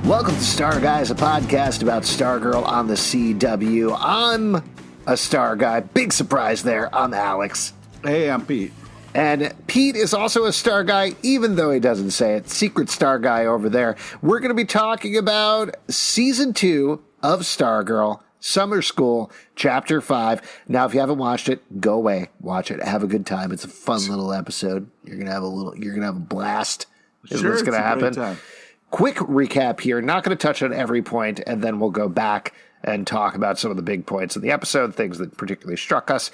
Welcome to Star Guys, a podcast about Stargirl on the CW. I'm a Star Guy. Big surprise there. I'm Alex. Hey, I'm Pete. And Pete is also a Star Guy, even though he doesn't say it. Secret Star Guy over there. We're going to be talking about Season 2 of Stargirl, Summer School, Chapter 5. Now, if you haven't watched it, go away. Watch it. Have a good time. It's a fun little episode. You're going to have a blast. Is what's going to happen. Quick recap here. Not going to touch on every point, and then we'll go back and talk about some of the big points of the episode, things that particularly struck us.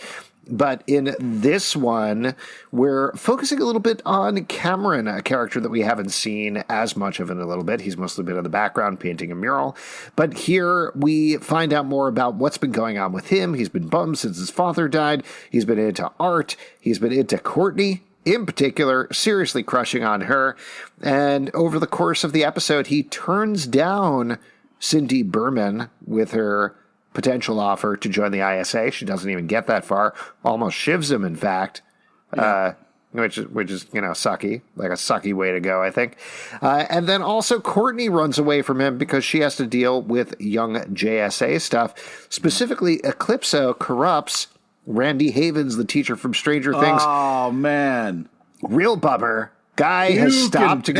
But in this one, we're focusing a little bit on Cameron, a character that we haven't seen as much of in a little bit. He's mostly been in the background painting a mural. But here we find out more about what's been going on with him. He's been bummed since his father died. He's been into art. He's been into Courtney, in particular, seriously crushing on her. And over the course of the episode, he turns down Cindy Berman with her potential offer to join the ISA. She doesn't even get that far. Almost shivs him, in fact, which is sucky, like a sucky way to go, I think. And then also Courtney runs away from him because she has to deal with young JSA stuff. Specifically, Eclipso corrupts Randy Havens, the teacher from Stranger Things. Oh, man. Real bummer. Guy has stopped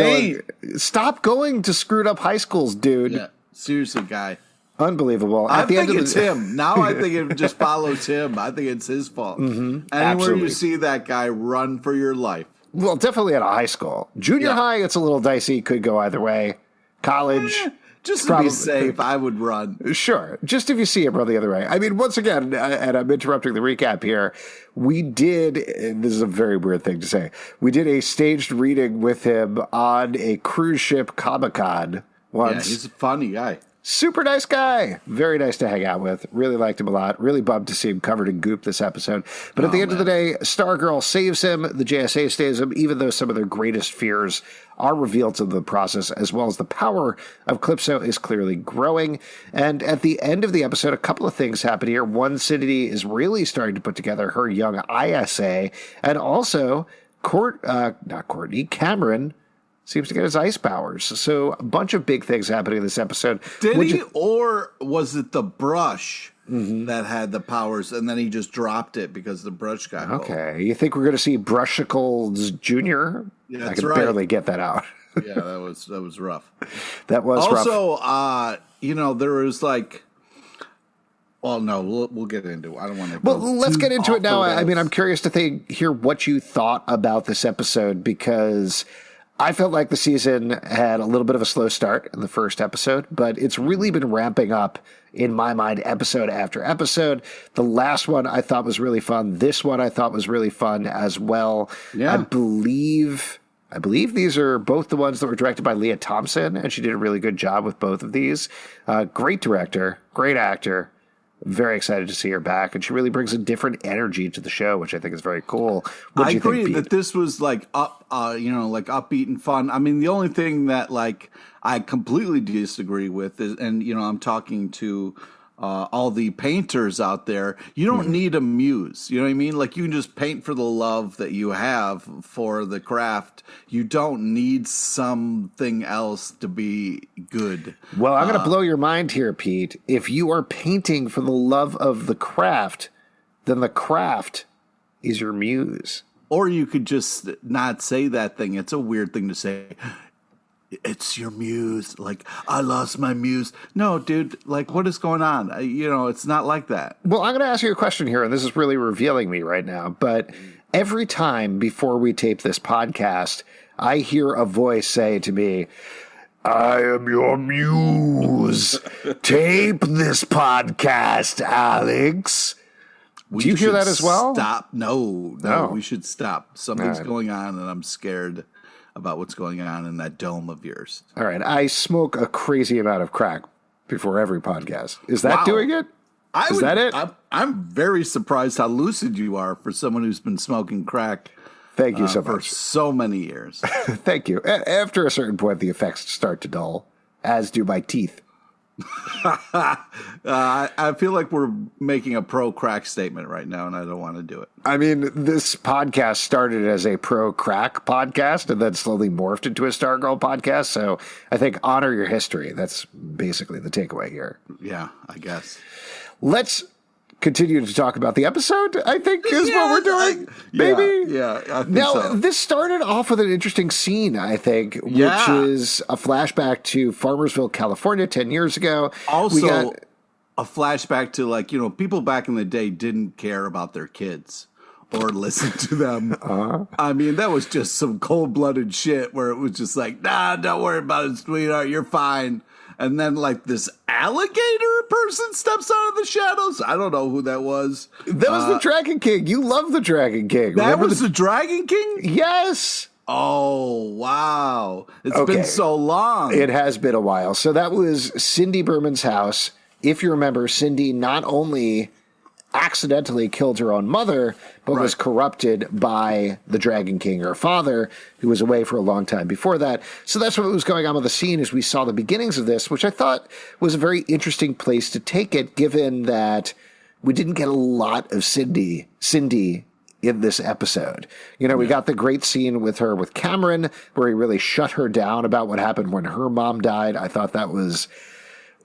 going to screwed up high schools, dude. Yeah, seriously, guy. Unbelievable. I think it's him. Now I think it just follows him. I think it's his fault. Anywhere you see that guy, run for your life. Well, definitely at a high school. Junior high, it's a little dicey. Could go either way. College. Just to be safe, I would run. Sure. Just if you see him run the other way. I mean, once again, and I'm interrupting the recap here, we did, and this is a very weird thing to say, we did a staged reading with him on a cruise ship Comic-Con once. Yeah, he's a funny guy. Super nice guy. Very nice to hang out with. Really liked him a lot. Really bummed to see him covered in goop this episode. But at the end of the day, Stargirl saves him. The JSA saves him, even though some of their greatest fears are revealed to the process, as well as the power of Eclipso is clearly growing. And at the end of the episode, a couple of things happen here. One, Cindy is really starting to put together her young ISA. And also, Cameron seems to get his ice powers. So a bunch of big things happening in this episode. Did he, or was it the brush that had the powers, and then he just dropped it because the brush got okay. Cold? You think we're going to see Brushicles Jr.? Yeah, I can barely get that out. Yeah, that was rough. That was rough. Also, there was like... Well, no, we'll get into it. I don't want to. Well, let's get into it now. I mean, I'm curious to hear what you thought about this episode, because I felt like the season had a little bit of a slow start in the first episode, but it's really been ramping up in my mind episode after episode. The last one I thought was really fun. This one I thought was really fun as well. Yeah. I believe these are both the ones that were directed by Leah Thompson, and she did a really good job with both of these. Great director, great actor. Very excited to see her back, and she really brings a different energy to the show, which I think is very cool. I agree that this was like upbeat and fun. I mean, the only thing that I completely disagree with is, and I'm talking to all the painters out there, you don't need a muse. You know what I mean? Like, you can just paint for the love that you have for the craft. You don't need something else to be good. Well, I'm going to blow your mind here, Pete. If you are painting for the love of the craft, then the craft is your muse. Or you could just not say that thing. It's a weird thing to say. It's your muse. Like, I lost my muse. No, dude, like, what is going on? It's not like that. Well, I'm going to ask you a question here, and this is really revealing me right now. But every time before we tape this podcast, I hear a voice say to me, I am your muse. Tape this podcast, Alex. Do you hear that as well? Stop. No, we should stop. Something's going on, and I'm scared about what's going on in that dome of yours. All right. I smoke a crazy amount of crack before every podcast. Is that doing it? Is that it? I'm very surprised how lucid you are for someone who's been smoking crack. Thank you so for much. So many years. Thank you. After a certain point, the effects start to dull, as do my teeth. I feel like we're making a pro-crack statement right now, and I don't want to do it. I mean, this podcast started as a pro-crack podcast and then slowly morphed into a Stargirl podcast. So I think honor your history. That's basically the takeaway here. Yeah, I guess. Let's continue to talk about the episode, I think, is what we're doing. Maybe. Yeah, I think now, so. this started off with an interesting scene, I think, which is a flashback to Farmersville, California, 10 years ago. Also, a flashback to, like, people back in the day didn't care about their kids or listen to them. I mean, that was just some cold-blooded shit where it was just like, nah, don't worry about it, sweetheart, you're fine. And then, like, this alligator person steps out of the shadows. I don't know who that was. That was the Dragon King. You love the Dragon King. That was the Dragon King? Yes. Oh, wow. It's been so long. It has been a while. So that was Cindy Berman's house. If you remember, Cindy not only accidentally killed her own mother, but was corrupted by the Dragon King, her father, who was away for a long time before that. So that's what was going on with the scene as we saw the beginnings of this, which I thought was a very interesting place to take it, given that we didn't get a lot of Cindy in this episode. We got the great scene with her with Cameron, where he really shut her down about what happened when her mom died. I thought that was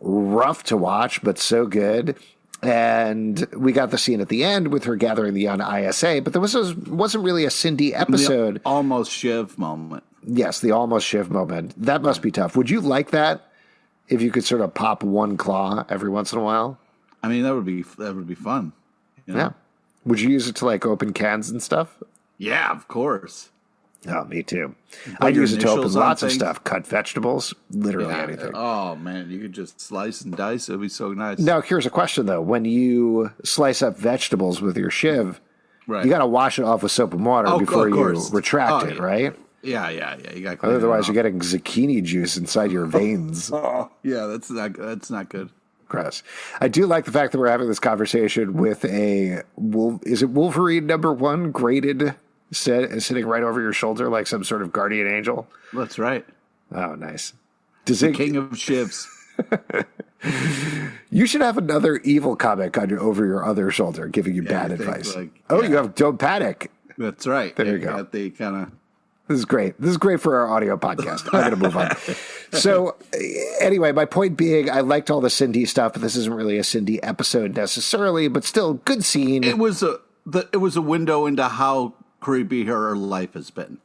rough to watch, but so good. And we got the scene at the end with her gathering the young ISA, but there wasn't really a Cindy episode. The almost Shiv moment. Yes, the almost Shiv moment. That must be tough. Would you like that if you could sort of pop one claw every once in a while? I mean, that would be fun. Yeah. Would you use it to like open cans and stuff? Yeah, of course. Oh, me too. I'd use it to open lots of stuff. Cut vegetables, literally anything. Oh, man, you could just slice and dice. It would be so nice. Now, here's a question, though. When you slice up vegetables with your shiv, you got to wash it off with soap and water before you retract it, right? Yeah. You got. Otherwise, you're getting zucchini juice inside your veins. Yeah, that's not good. Gross. I do like the fact that we're having this conversation with is it Wolverine #1 graded? Sitting right over your shoulder like some sort of guardian angel. That's right. Oh, nice. The king of shivs. You should have another evil comic over your other shoulder giving you bad advice. You have Don't Panic. That's right. There you go. They kind of. This is great. This is great for our audio podcast. I'm going to move on. So anyway, my point being, I liked all the Cindy stuff, but this isn't really a Cindy episode necessarily, but still good scene. It was a window into how creepy her life has been.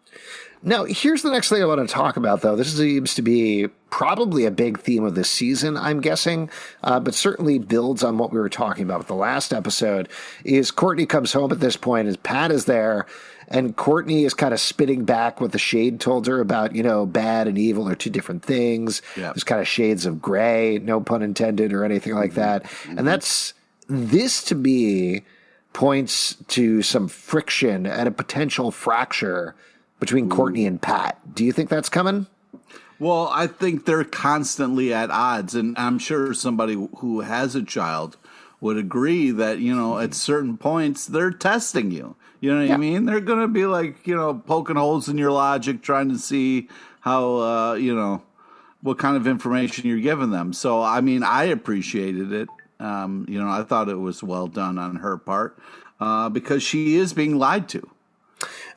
Now, here's the next thing I want to talk about, though. This seems to be probably a big theme of this season, I'm guessing, but certainly builds on what we were talking about with the last episode, is Courtney comes home at this point as Pat is there, and Courtney is kind of spitting back what the Shade told her about, bad and evil are two different things. Yeah. There's kind of shades of gray, no pun intended, or anything like that. Mm-hmm. And this to me points to some friction and a potential fracture between Courtney and Pat. Do you think that's coming? Well, I think they're constantly at odds, and I'm sure somebody who has a child would agree that, at certain points, they're testing you. You know what I mean? They're going to be like, poking holes in your logic, trying to see how, what kind of information you're giving them. So, I mean, I appreciated it. I thought it was well done on her part because she is being lied to.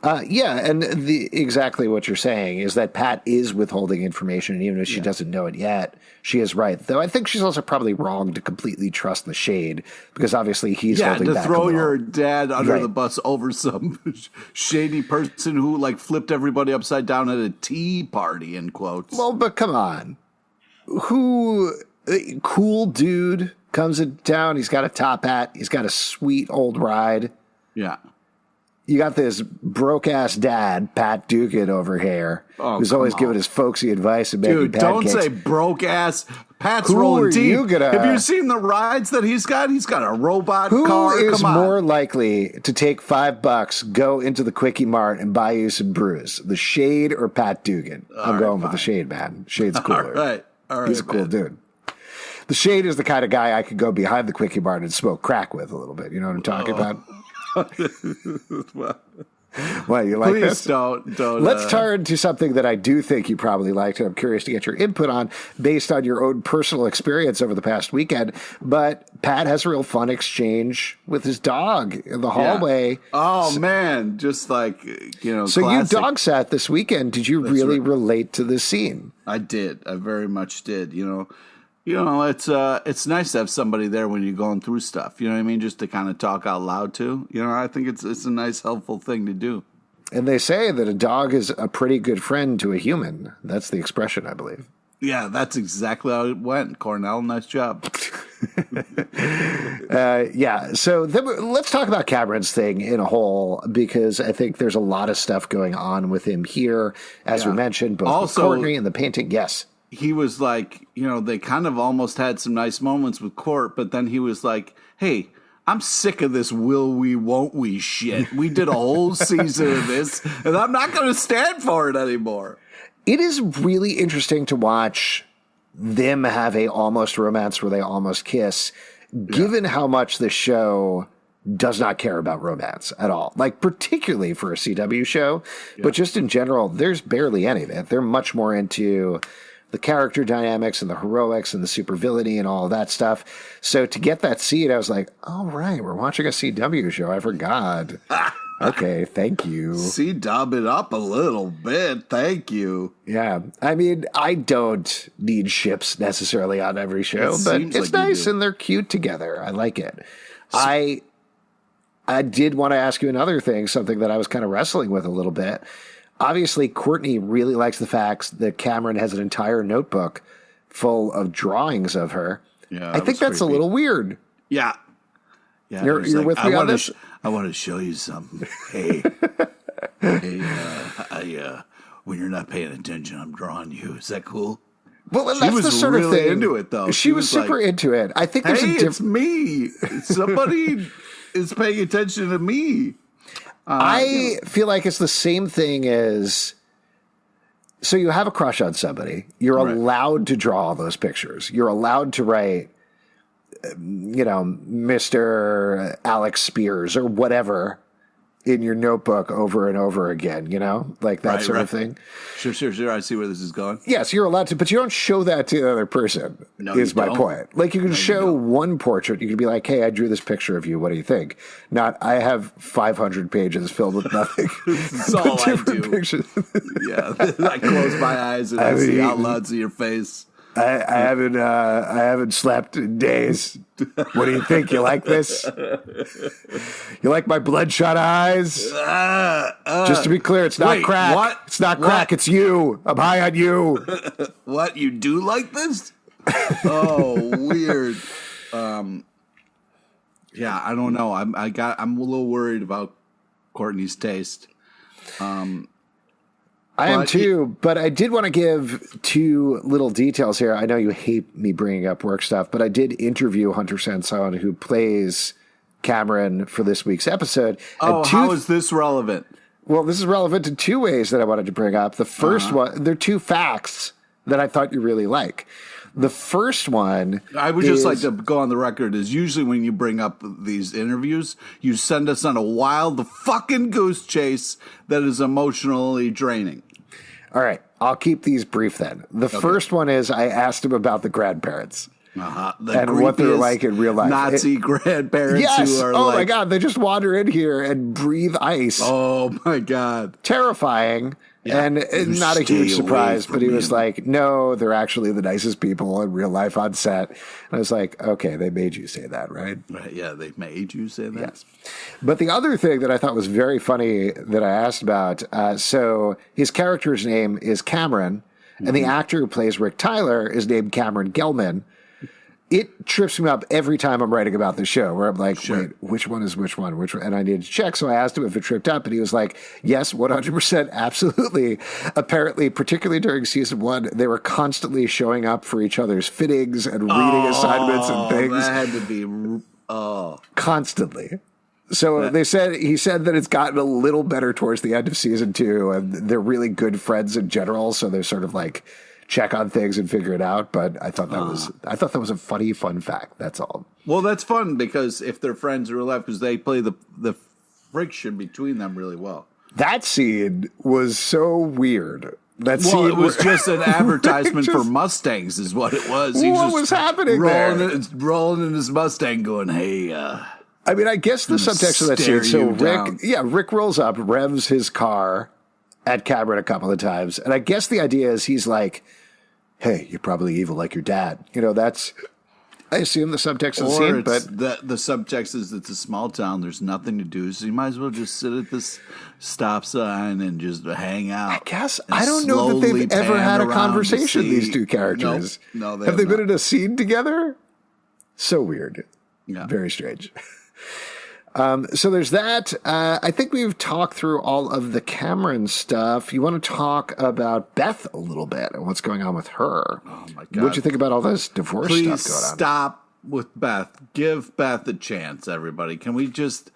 And exactly what you're saying is that Pat is withholding information, and even if she doesn't know it yet, she is right. Though I think she's also probably wrong to completely trust the Shade because obviously he's holding back. To throw your dad under the bus over some shady person who like flipped everybody upside down at a tea party in quotes. Well, but come on, cool dude comes in town. He's got a top hat. He's got a sweet old ride. Yeah. You got this broke-ass dad, Pat Dugan, over here, who's always giving his folksy advice and making pancakes. Don't say broke-ass. Pat's rolling deep. Have you seen the rides that he's got? He's got a robot car. Who is more likely to take $5, go into the Quickie Mart, and buy you some brews? The Shade or Pat Dugan? I'm going with the Shade, man. Shade's cooler. All right. He's a cool dude. The Shade is the kind of guy I could go behind the Quickie Mart and smoke crack with a little bit. You know what I'm talking about? What, you like Please this? don't. Let's turn to something that I do think you probably liked, and I'm curious to get your input on based on your own personal experience over the past weekend. But Pat has a real fun exchange with his dog in the hallway. Yeah. Oh, man. Just like, So classic. you dog sat this weekend. Did you really relate to this scene? I did. I very much did. It's nice to have somebody there when you're going through stuff. You know what I mean? Just to kind of talk out loud to. I think it's a nice, helpful thing to do. And they say that a dog is a pretty good friend to a human. That's the expression, I believe. Yeah, that's exactly how it went, Cornell. Nice job. So let's talk about Cameron's thing in a whole, because I think there's a lot of stuff going on with him here, as we mentioned, both with Courtney and the painting. Yes. He was like, they kind of almost had some nice moments with Court, but then he was like, hey, I'm sick of this will we, won't we shit. We did a whole season of this, and I'm not going to stand for it anymore. It is really interesting to watch them have a almost romance where they almost kiss, given how much the show does not care about romance at all. Like, particularly for a CW show, but just in general, there's barely any of it. They're much more into the character dynamics and the heroics and the supervillainy and all of that stuff. So to get that seed, I was like, oh, right, we're watching a CW show. I forgot. Okay, thank you. C-dub it up a little bit. Thank you. Yeah. I mean, I don't need ships necessarily on every show, but it's nice and they're cute together. I like it. I did want to ask you another thing, something that I was kind of wrestling with a little bit. Obviously, Courtney really likes the fact that Cameron has an entire notebook full of drawings of her. Yeah, I think that's creepy. A little weird. Yeah. You're with me on this? I want to show you something. Hey, when you're not paying attention, I'm drawing you. Is that cool? Well, and that's the sort of thing. Into it, though. She was super into it. I think there's it's me. Somebody is paying attention to me. I feel like it's the same thing as, so you have a crush on somebody. You're allowed to draw all those pictures. You're allowed to write, Mr. Alex Spears or whatever in your notebook over and over again, like that sort of thing. Sure. I see where this is going. Yes, you're allowed to, but you don't show that to the other person, is my point. Like, you can show one portrait. You can be like, hey, I drew this picture of you. What do you think? Not, I have 500 pages filled with nothing. That's all I do. Pictures. Yeah, I close my eyes and I see out loud to your face. I haven't slept in days. What do you think? You like this? You like my bloodshot eyes? Just to be clear, it's not crack. What? It's not crack. It's you. I'm high on you. What? You do like this? Oh, weird. Yeah, I don't know. I'm a little worried about Courtney's taste. I am too, but I did want to give two little details here. I know you hate me bringing up work stuff, but I did interview Hunter Sansone, who plays Cameron, for this week's episode. Oh, how is this relevant? Well, this is relevant in two ways that I wanted to bring up. The first one, there are two facts that I thought you really like. The first one, I would just like to go on the record, is usually when you bring up these interviews, you send us on a wild fucking goose chase that is emotionally draining. All right, I'll keep these brief then. The first one is I asked him about the grandparents. And what they're like in real life. Nazi grandparents who are my God, they just wander in here and breathe ice. Oh, my God. Terrifying. Yeah. And not a huge surprise, but he was like, no, they're actually the nicest people in real life on set. And I was like, okay, they made you say that, right? Right, yeah, they made you say that. Yes. But the other thing that I thought was very funny that I asked about, so his character's name is Cameron, and the actor who plays Rick Tyler is named Cameron Gelman. It trips me up every time I'm writing about the show, where I'm like, wait, which one is which one? And I need to check. So I asked him if it tripped up, and he was like, yes, 100%, absolutely. Apparently, particularly during season 1, they were constantly showing up for each other's fittings and reading assignments and things. That had to be constantly. So he said that it's gotten a little better towards the end of season 2, and they're really good friends in general. So they're sort of like check on things and figure it out. But I thought that was a funny, fun fact. That's all. Well, that's fun because if they're friends in real life, because they play the friction between them really well. That scene was so weird. It was just an advertisement for Mustangs, is what it was. What was happening there? Rolling in his Mustang, going, "Hey." I mean, I guess the subtext of that scene. So Rick rolls up, revs his car at Cameron a couple of times, and I guess the idea is he's like, "Hey, you're probably evil like your dad." You know, that's. I assume the subtext of the scene, but the subtext is it's a small town. There's nothing to do, so you might as well just sit at this stop sign and just hang out. I guess I don't know that they've ever had a conversation. These two characters, no, have they been in a scene together? So weird, yeah, very strange. So there's that. I think we've talked through all of the Cameron stuff. You want to talk about Beth a little bit and what's going on with her? Oh my God! What'd you think about all this divorce stuff going on? Please stop with Beth. Give Beth a chance, everybody. Can we just?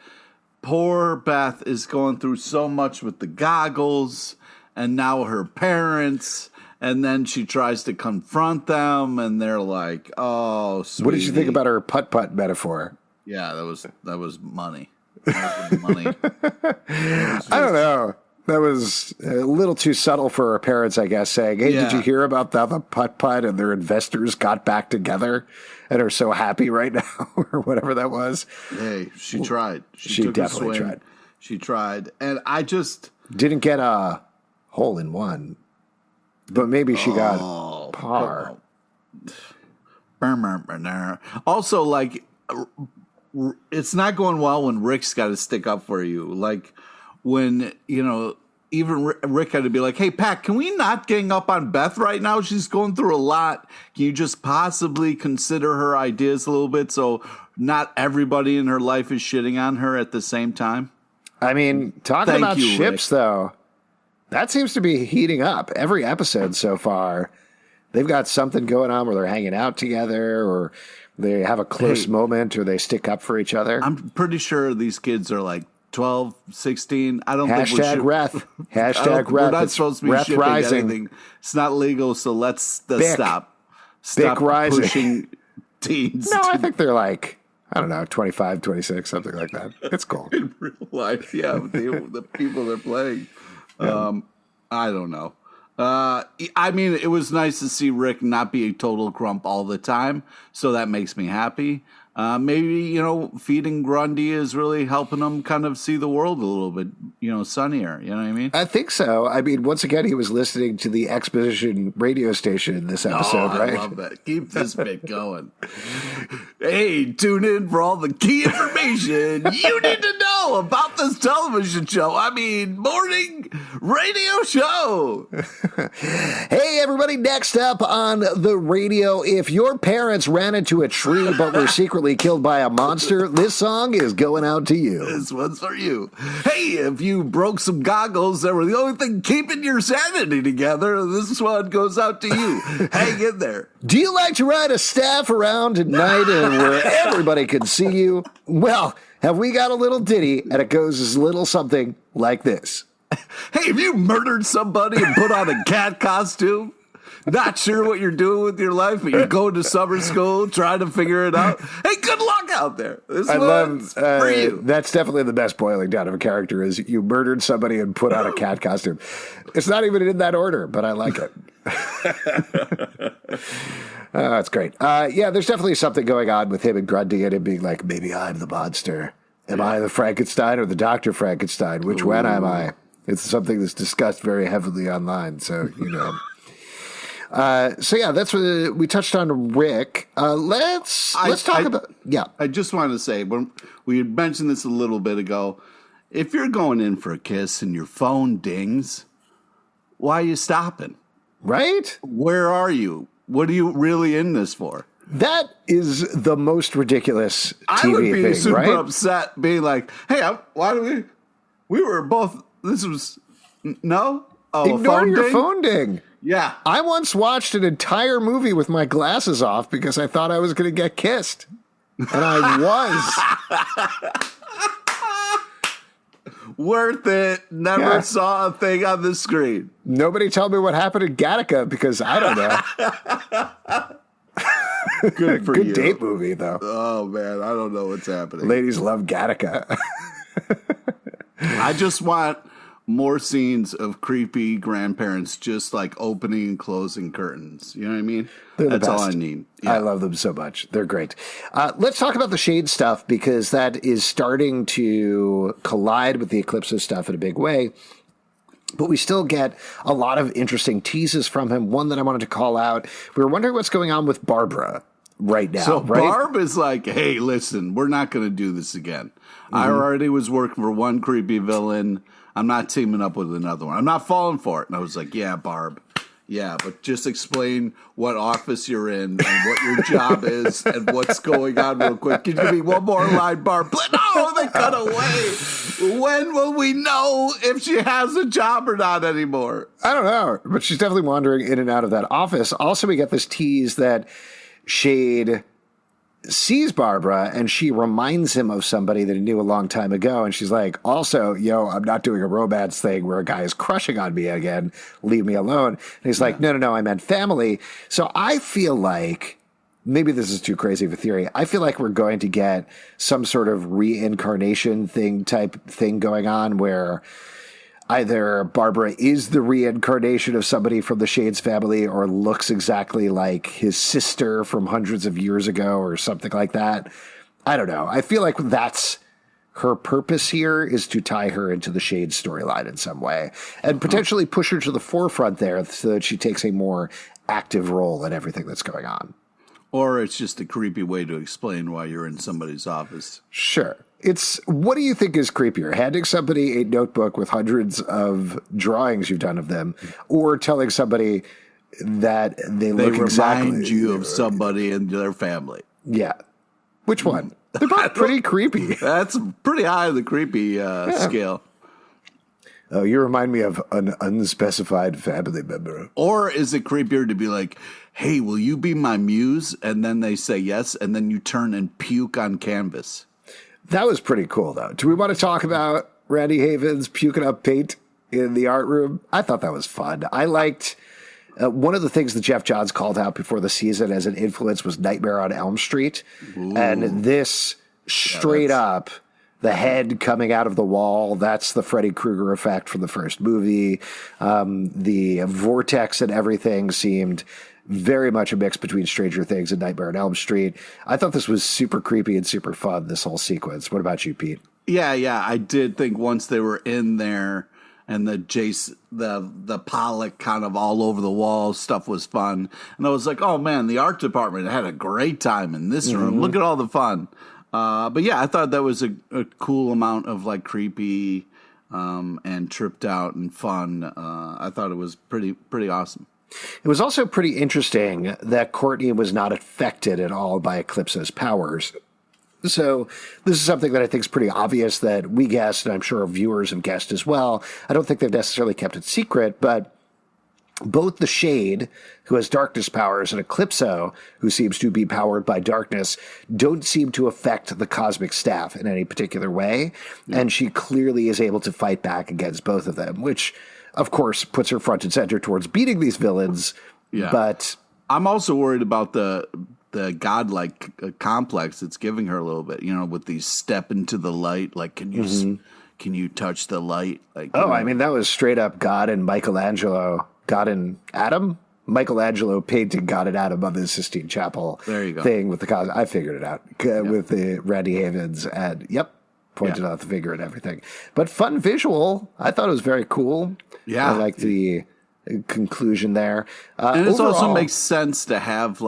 Poor Beth is going through so much with the goggles, and now her parents. And then she tries to confront them, and they're like, "Oh, sweetie." What did you think about her putt-putt metaphor? Yeah, that was money. That was money. I don't know. That was a little too subtle for her parents, I guess, saying, "Hey, did you hear about the putt-putt and their investors got back together and are so happy right now," or whatever that was. Hey, she tried. She definitely tried. She tried, and I just didn't get a hole in one, but maybe she got par. Also, like, it's not going well when Rick's got to stick up for you. Like, when, even Rick had to be like, "Hey, Pat, can we not gang up on Beth right now? She's going through a lot. Can you just possibly consider her ideas a little bit so not everybody in her life is shitting on her at the same time?" I mean, talking about ships, though, that seems to be heating up. Every episode so far, they've got something going on where they're hanging out together or they have a close moment or they stick up for each other. I'm pretty sure these kids are like 12, 16. I don't think ref. Hashtag ref. We're not supposed to be shipping rising. anything. It's not legal, so let's stop. Stop pushing teens. No, I think they're like, I don't know, 25, 26, something like that. It's cool. In real life, yeah. The people they're playing. I don't know. I mean, it was nice to see Rick not be a total grump all the time, so that makes me happy. Maybe, feeding Grundy is really helping him kind of see the world a little bit, sunnier. You know what I mean? I think so. I mean, once again, he was listening to the Exposition radio station in this episode, right? I love that. Keep this bit going. Hey, tune in for all the key information you need to know about this television show. I mean, morning radio show. Hey, everybody, next up on the radio, if your parents ran into a tree but were secretly killed by a monster, this song is going out to you. This one's for you. Hey, if you broke some goggles that were the only thing keeping your sanity together, this one goes out to you. Hang in there. Do you like to ride a staff around at night and where everybody can see you? Well, have we got a little ditty, and it goes as little something like this. Hey, have you murdered somebody and put on a cat costume? Not sure what you're doing with your life, but you're going to summer school, trying to figure it out. Hey, good luck out there. This one's for you. That's definitely the best boiling down of a character is you murdered somebody and put on a cat costume. It's not even in that order, but I like it. That's great. Yeah, there's definitely something going on with him and Grundy and him being like, maybe I'm the monster. Am I the Frankenstein or the Dr. Frankenstein? Which one am I? It's something that's discussed very heavily online, so So yeah, that's what we touched on. Rick, let's talk about. Yeah, I just wanted to say when we had mentioned this a little bit ago. If you're going in for a kiss and your phone dings, why are you stopping? Right? Where are you? What are you really in this for? That is the most ridiculous TV I would be thing, super right? upset, being like, "Hey, why do we were both? This was no." Oh, ignore your phone ding. Yeah. I once watched an entire movie with my glasses off because I thought I was going to get kissed. And I was. Worth it. Never saw a thing on the screen. Nobody tell me what happened in Gattaca because I don't know. Good for you. Good date movie, though. Oh, man. I don't know what's happening. Ladies love Gattaca. I just want more scenes of creepy grandparents just like opening and closing curtains. You know what I mean? That's all I need. Yeah. I love them so much. They're great. Let's talk about the Shade stuff, because that is starting to collide with the Eclipso stuff in a big way. But we still get a lot of interesting teases from him. One that I wanted to call out. We were wondering what's going on with Barbara right now. So right? Barb is like, hey, listen, we're not going to do this again. I already was working for one creepy villain. I'm not teaming up with another one. I'm not falling for it. And I was like, yeah, Barb. Yeah, but just explain what office you're in and what your job is and what's going on real quick. Can you give me one more line, Barb? No, they cut away. When will we know if she has a job or not anymore? I don't know, but she's definitely wandering in and out of that office. Also, we get this tease that Shade sees Barbara and she reminds him of somebody that he knew a long time ago. And she's like, also, I'm not doing a romance thing where a guy is crushing on me again. Leave me alone. And he's like, no, I meant family. So I feel like, maybe this is too crazy of a theory, I feel like we're going to get some sort of reincarnation type thing going on where either Barbara is the reincarnation of somebody from the Shades family or looks exactly like his sister from hundreds of years ago or something like that. I don't know. I feel like that's her purpose here, is to tie her into the Shades storyline in some way and potentially push her to the forefront there so that she takes a more active role in everything that's going on. Or it's just a creepy way to explain why you're in somebody's office. Sure. What do you think is creepier? Handing somebody a notebook with hundreds of drawings you've done of them, or telling somebody that they look exactly... remind you of somebody in their family. Yeah. Which one? They're both pretty creepy. That's pretty high on the creepy scale. Oh, you remind me of an unspecified family member. Or is it creepier to be like, hey, will you be my muse? And then they say yes, and then you turn and puke on canvas. That was pretty cool, though. Do we want to talk about Randy Havens puking up paint in the art room? I thought that was fun. I liked one of the things that Jeff Johns called out before the season as an influence was Nightmare on Elm Street. Ooh. And this straight up, the head coming out of the wall, that's the Freddy Krueger effect from the first movie. The vortex and everything seemed very much a mix between Stranger Things and Nightmare on Elm Street. I thought this was super creepy and super fun, this whole sequence. What about you, Pete? Yeah, I did think once they were in there and the Pollock kind of all over the wall stuff was fun. And I was like, oh man, the art department had a great time in this room. Look at all the fun. But yeah, I thought that was a cool amount of like creepy and tripped out and fun. I thought it was pretty awesome. It was also pretty interesting that Courtney was not affected at all by Eclipso's powers. So this is something that I think is pretty obvious that we guessed, and I'm sure our viewers have guessed as well. I don't think they've necessarily kept it secret, but both the Shade, who has darkness powers, and Eclipso, who seems to be powered by darkness, don't seem to affect the cosmic staff in any particular way. Yeah. And she clearly is able to fight back against both of them, which, of course, puts her front and center towards beating these villains. Yeah. But I'm also worried about the godlike complex it's giving her a little bit, with these step into the light. Like, can you touch the light? Like, I mean, that was straight up God and Michelangelo. God and Adam? Michelangelo painting God and Adam on the Sistine Chapel thing with the cosmos. I figured it out with the Randy Havens and pointed out the figure and everything. But fun visual. I thought it was very cool. Yeah. I like the conclusion there. And it also makes sense to have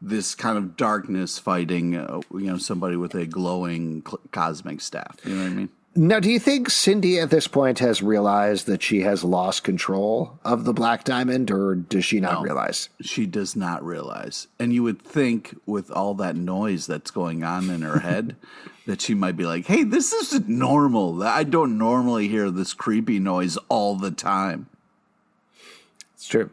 this kind of darkness fighting, somebody with a glowing cosmic staff. You know what I mean? Now, do you think Cindy at this point has realized that she has lost control of the Black Diamond, or does she not realize? She does not realize. And you would think with all that noise that's going on in her head that she might be like, hey, this isn't normal. I don't normally hear this creepy noise all the time. It's true.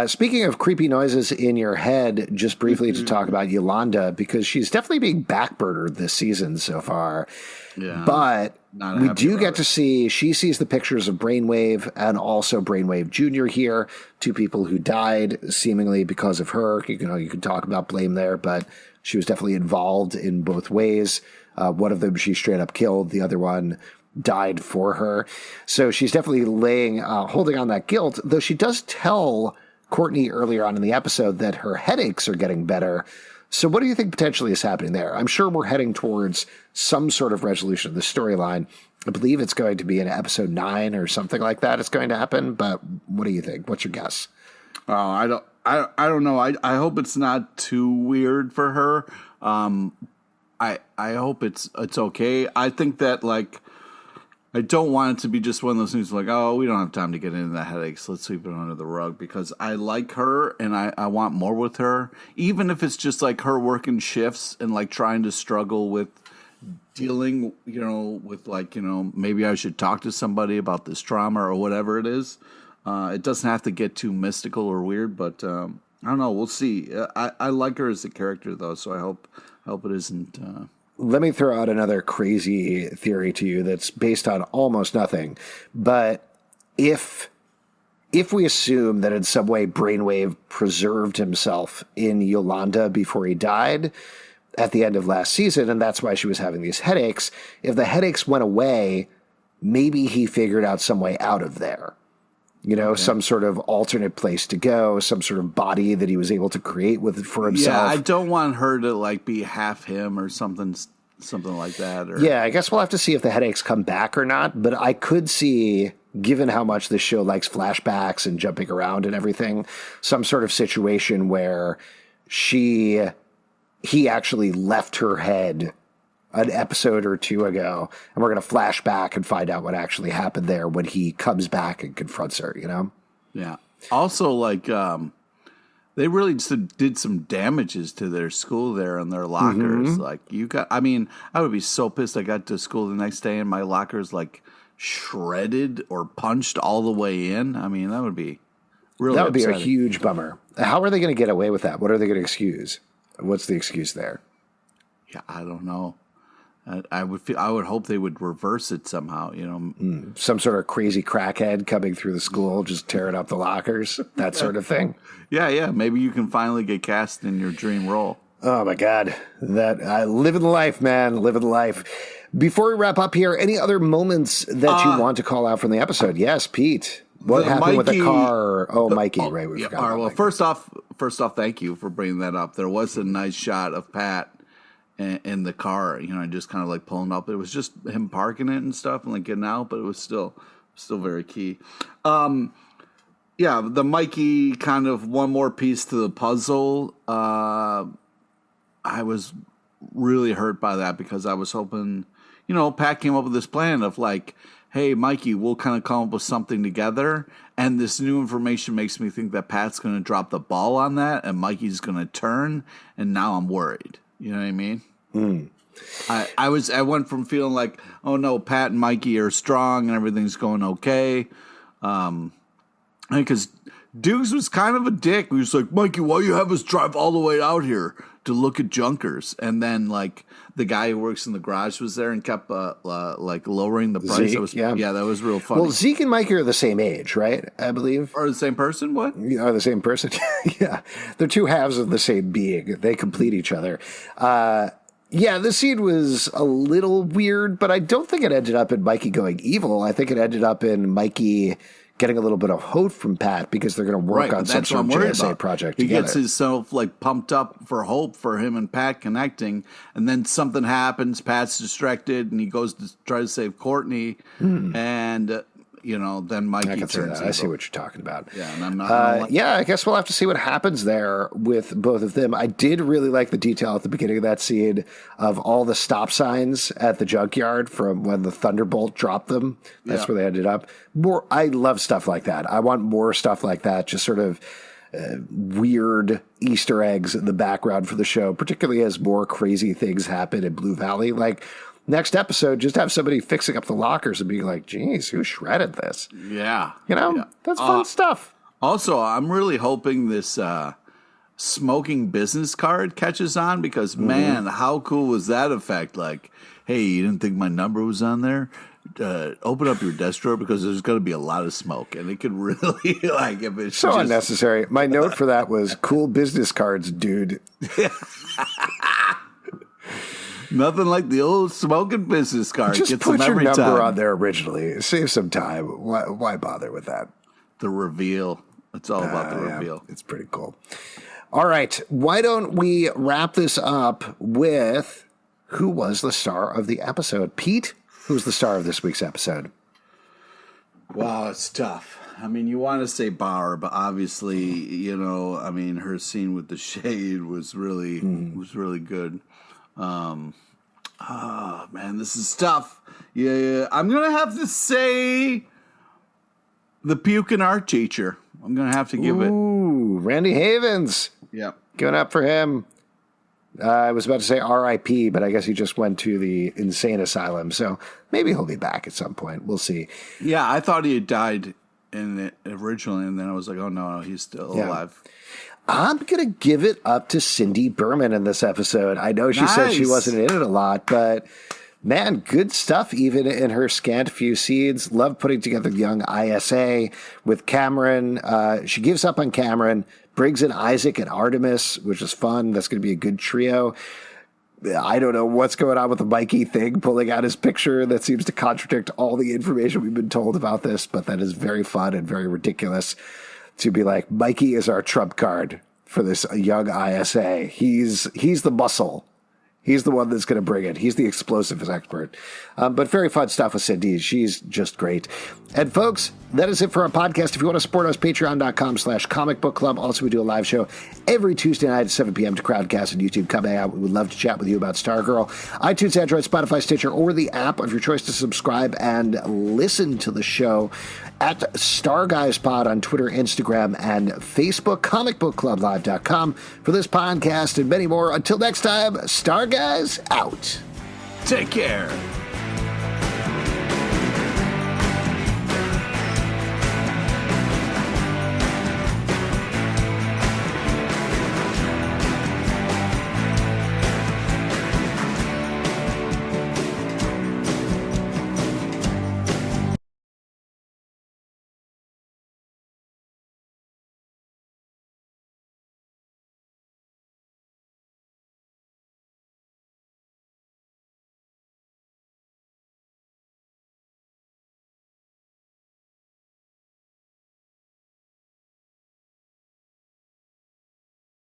Speaking of creepy noises in your head, just briefly to talk about Yolanda, because she's definitely being backburnered this season so far. Yeah, but we do get to see, she sees the pictures of Brainwave and also Brainwave Jr. here, two people who died seemingly because of her. You can talk about blame there, but she was definitely involved in both ways. One of them she straight up killed. The other one died for her. So she's definitely holding on that guilt, though she does tell Courtney earlier on in the episode that her headaches are getting better. So what do you think potentially is happening there? I'm sure we're heading towards some sort of resolution of the storyline. I believe it's going to be in episode 9 or something like that. It's going to happen. But what do you think? What's your guess? I don't know. I hope it's not too weird for her. I hope it's okay. I think that, like, I don't want it to be just one of those things like, oh, we don't have time to get into the headaches. Let's sweep it under the rug, because I like her and I want more with her. Even if it's just like her working shifts and like trying to struggle with dealing, with like, maybe I should talk to somebody about this trauma or whatever it is. It doesn't have to get too mystical or weird, but I don't know. We'll see. I like her as a character though, so I hope it isn't. Let me throw out another crazy theory to you that's based on almost nothing. But if we assume that in some way Brainwave preserved himself in Yolanda before he died at the end of last season, and that's why she was having these headaches, if the headaches went away, maybe he figured out some way out of there. Some sort of alternate place to go, some sort of body that he was able to create for himself. Yeah, I don't want her to like be half him or something like that. Yeah, I guess we'll have to see if the headaches come back or not. But I could see, given how much this show likes flashbacks and jumping around and everything, some sort of situation where he actually left her head an episode or two ago, and we're going to flash back and find out what actually happened there when he comes back and confronts her, Yeah. Also, like, they really did some damages to their school there and their lockers. Mm-hmm. Like, I would be so pissed I got to school the next day and my locker's, like, shredded or punched all the way in. I mean, that would be really upsetting. Be a huge bummer. How are they going to get away with that? What are they going to excuse? What's the excuse there? Yeah, I don't know. I would hope they would reverse it somehow, Some sort of crazy crackhead coming through the school, just tearing up the lockers, that sort of thing. Yeah. Maybe you can finally get cast in your dream role. Oh my God, living the life, man, living the life. Before we wrap up here, any other moments that you want to call out from the episode? Yes, Pete. What happened with the car? Oh, Mikey, right? We forgot. All right. Well, Mikey. first off, thank you for bringing that up. There was a nice shot of Pat in the car, just kind of like pulling up. It was just him parking it and stuff and like getting out, but it was still very key. The Mikey kind of one more piece to the puzzle. I was really hurt by that because I was hoping, Pat came up with this plan of like, hey, Mikey, we'll kind of come up with something together. And this new information makes me think that Pat's going to drop the ball on that and Mikey's going to turn. And now I'm worried. You know what I mean? Mm. I went from feeling like, oh no, Pat and Mikey are strong and everything's going okay. Because Dukes was kind of a dick. He was like, Mikey, why you have us drive all the way out here to look at junkers? And then like the guy who works in the garage was there and kept like lowering the price. Zeke, that was real funny. Well, Zeke and Mikey are the same age, right? I believe. Are the same person? What? Are the same person? Yeah, they're two halves of the same being. They complete each other. The scene was a little weird, but I don't think it ended up in Mikey going evil. I think it ended up in Mikey getting a little bit of hope from Pat because they're going to work on some sort of JSA project together. He gets himself like pumped up for hope for him and Pat connecting, and then something happens. Pat's distracted, and he goes to try to save Courtney, and then Mikey turns. I see what you're talking about. Yeah, and I'm not. I guess we'll have to see what happens there with both of them. I did really like the detail at the beginning of that scene of all the stop signs at the junkyard from when the Thunderbolt dropped them. That's where they ended up. I love stuff like that. I want more stuff like that. Just sort of weird Easter eggs in the background for the show, particularly as more crazy things happen in Blue Valley. Like, next episode, just have somebody fixing up the lockers and being like, geez, who shredded this? Yeah. That's fun stuff. Also, I'm really hoping this smoking business card catches on because, man, how cool was that effect? Like, hey, you didn't think my number was on there? Open up your desk drawer because there's going to be a lot of smoke, and it could really, like, if it's so unnecessary. My note for that was cool business cards, dude. Nothing like the old smoking business card. Just Gets put them your every number time. on there originally. Save some time. Why bother with that? The reveal. It's all about the reveal. Yeah, it's pretty cool. All right. Why don't we wrap this up with who was the star of the episode? Pete, who's the star of this week's episode? Wow, it's tough. I mean, you want to say Barb, but obviously, you know, I mean, her scene with the shade was really good. Man, this is tough. Yeah, I'm gonna have to say the puking art teacher. I'm gonna have to give it. Ooh, Randy Havens. Yep. Going up for him. I was about to say R.I.P., but I guess he just went to the insane asylum, so maybe he'll be back at some point. We'll see. Yeah, I thought he had died in it originally, and then I was like, oh no, he's still alive. I'm going to give it up to Cindy Berman in this episode. I know she said she wasn't in it a lot, but man, good stuff even in her scant few scenes. Love putting together the young ISA with Cameron. She gives up on Cameron, brings in Isaac and Artemis, which is fun. That's going to be a good trio. I don't know what's going on with the Mikey thing, pulling out his picture. That seems to contradict all the information we've been told about this, but that is very fun and very ridiculous to be like, Mikey is our trump card for this young ISA. He's the muscle. He's the one that's going to bring it. He's the explosives expert. But very fun stuff with Cindy. She's just great. And folks, that is it for our podcast. If you want to support us, patreon.com/comic book club. Also, we do a live show every Tuesday night at 7 p.m. to Crowdcast and YouTube. Come out. We would love to chat with you about Stargirl. iTunes, Android, Spotify, Stitcher, or the app of your choice to subscribe and listen to the show at StarGuysPod on Twitter, Instagram, and Facebook. ComicBookClubLive.com for this podcast and many more. Until next time, Star Guys out. Take care.